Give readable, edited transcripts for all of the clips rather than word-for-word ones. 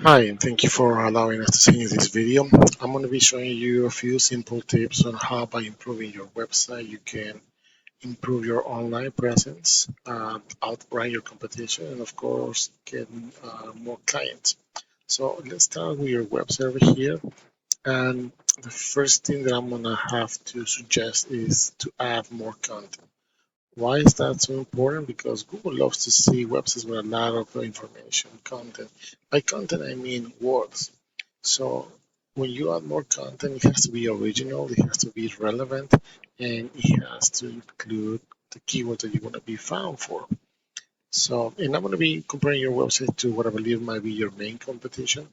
Hi, and thank you for allowing us to see this video. I'm going to be showing you a few simple tips on how by improving your website you can improve your online presence, outrank your competition, and of course get more clients. So let's start with your website over here. And the first thing that I'm going to have to suggest is to add more content. Why is that so important? Because Google loves to see websites with a lot of information, content. By content, I mean words. So when you add more content, it has to be original, it has to be relevant, and it has to include the keywords that you want to be found for. So, and I'm going to be comparing your website to what I believe might be your main competition.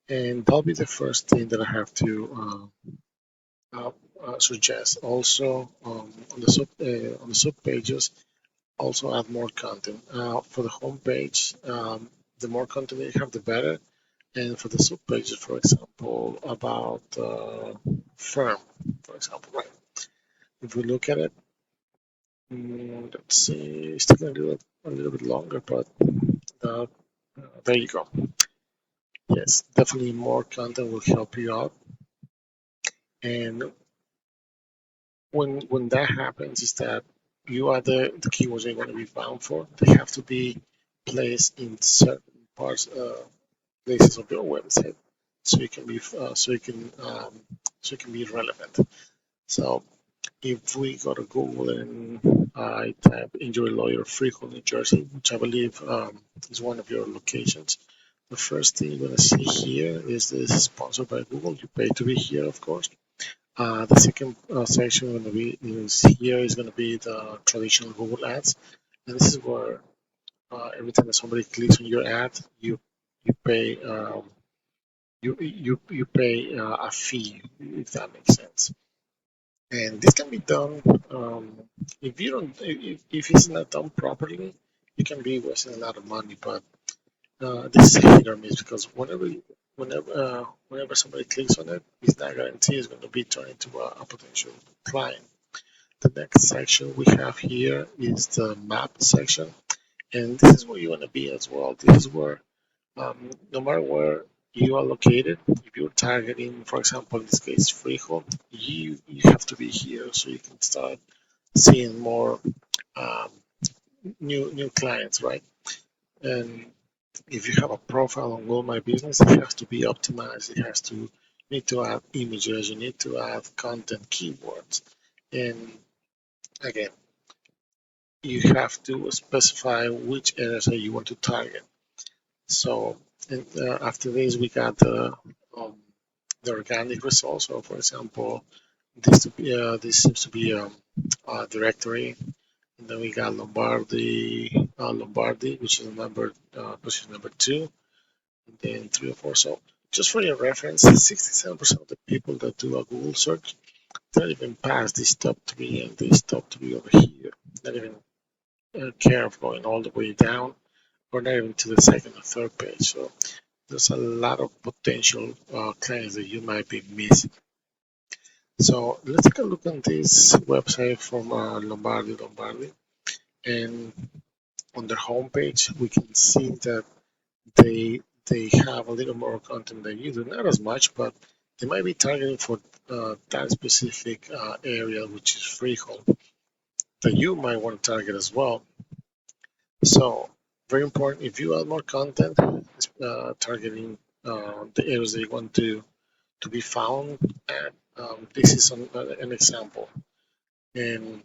And that'll be the first thing that I have to suggest. Also, on the sub pages, also add more content. For the home page, the more content you have, the better. And for the sub pages, for example, about firm, for example, right? If we look at it, let's see, it's taking a little bit longer, but uh, there you go. Yes, definitely more content will help you out. And when that happens, is that you are the keywords you're going to be found for. They have to be placed in certain parts, places of your website, so you can be so you can be relevant. So if we go to Google and I type "Enjoy Lawyer Freehold, New Jersey," which I believe is one of your locations, the first thing you're going to see here is this is sponsored by Google. You pay to be here, of course. The second section going to be is here is going to be the traditional Google ads, and this is where every time that somebody clicks on your ad, you pay you pay a fee, if that makes sense. And this can be done if you don't if it's not done properly, you can be wasting a lot of money. But this is a hit or miss because whenever somebody clicks on it, it's not guaranteed it's going to be turned into a potential client. The next section we have here is the map section, and this is where you want to be as well. This is where no matter where you are located, if you're targeting, for example, in this case, Freehold, you have to be here so you can start seeing more um, new clients, right? And if you have a profile on Google My Business, it has to be optimized. It has to need to add images. You need to add content keywords, and again, you have to specify which areas that you want to target. So, and, after this, we got um, the organic results. So, for example, this seems to be a directory, and then we got Lombardi, which is number position number two, and then three or four. So, just for your reference, 67% of the people that do a Google search don't even pass this top three and this top three over here. Not even care of going all the way down, or not even to the second or third page. So there's a lot of potential clients that you might be missing. So let's take a look at this website from Lombardi, and on their homepage we can see that they have a little more content than you do, not as much, but they might be targeting for that specific area, which is freehold, that you might want to target as well. So very important. If you add more content, targeting the areas that you want to be found at. This is an example, and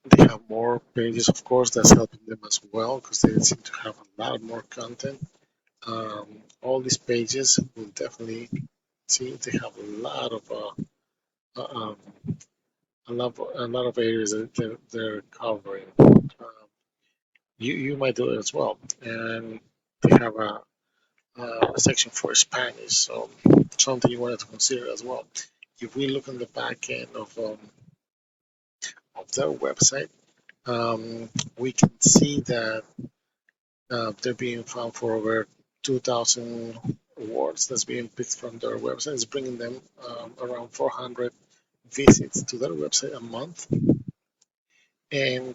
they have more pages, of course. That's helping them as well because they seem to have a lot more content. All these pages will definitely see they have uh, um, a lot of areas that they're covering. You might do it as well, and they have a section for Spanish, so something you wanted to consider as well. If we look on the back end of their website, we can see that they're being found for over 2,000 awards that's being picked from their website. It's bringing them around 400 visits to their website a month. And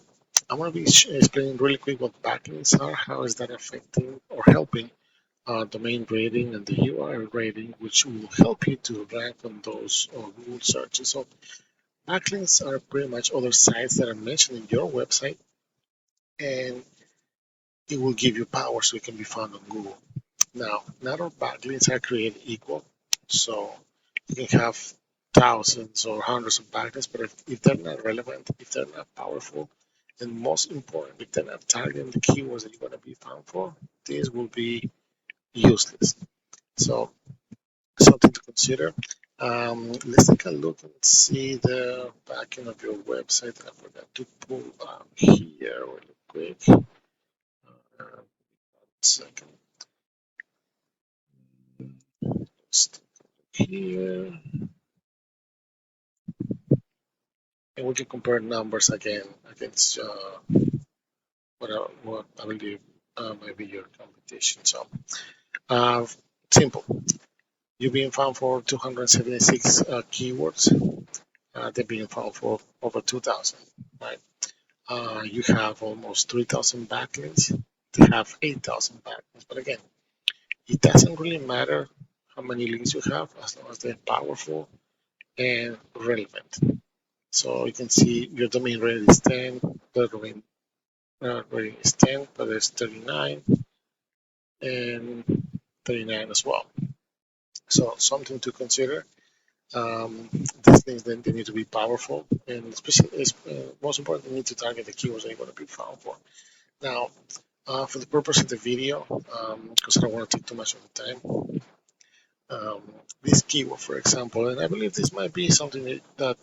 I'm going to be explaining really quick what backlinks are, how is that affecting or helping domain rating and the URL rating, which will help you to rank on those Google searches. So backlinks are pretty much other sites that are mentioned in your website, and it will give you power so it can be found on Google. Now, not all backlinks are created equal, so you can have thousands or hundreds of backlinks, but if they're not relevant, if they're not powerful, and most important, if they're not targeting the keywords that you want to be found for, these will be useless. So something to consider. Let's take a look and see the backend of your website that I forgot to pull up here really quick. One second. Let's take a look here. And we can compare numbers again against what I believe might be your competition. So, uh, simple. You're being found for 276 keywords. They're being found for over 2,000, right? You have almost 3,000 backlinks. They have 8,000 backlinks. But again, it doesn't really matter how many links you have as long as they're powerful and relevant. So you can see your domain rating is 10, the domain rating is 10, but there's 39 and 39 as well. So something to consider. These things then they need to be powerful, and especially most important, they need to target the keywords that you want to be found for. Now, for the purpose of the video, because I don't want to take too much of the time, um, this keyword, for example, and I believe this might be something that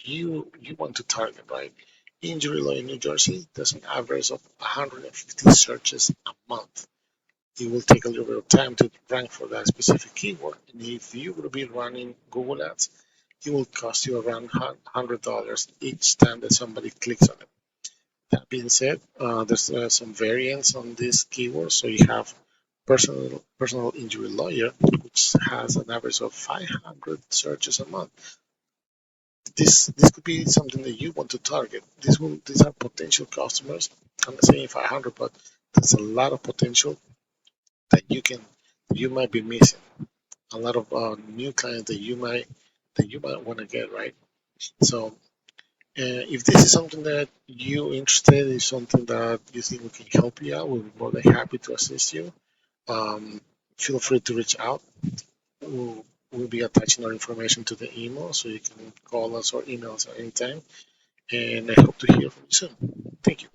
you want to target, right? Injury law in New Jersey does an average of 150 searches a month. It will take a little bit of time to rank for that specific keyword, and if you will be running Google Ads, it will cost you around $100 each time that somebody clicks on it. That being said, there's some variants on this keyword. So you have personal injury lawyer, which has an average of 500 searches a month. This could be something that you want to target. These are potential customers. I'm not saying 500, but there's a lot of potential that you might be missing. A lot of new clients that you might want to get, right. So if this is something that you're interested in, something that you think we can help you out, we'll be more than happy to assist you. Um, Feel free to reach out. We'll be attaching our information to the email, so you can call us or email us at any time. And I hope to hear from you soon. Thank you.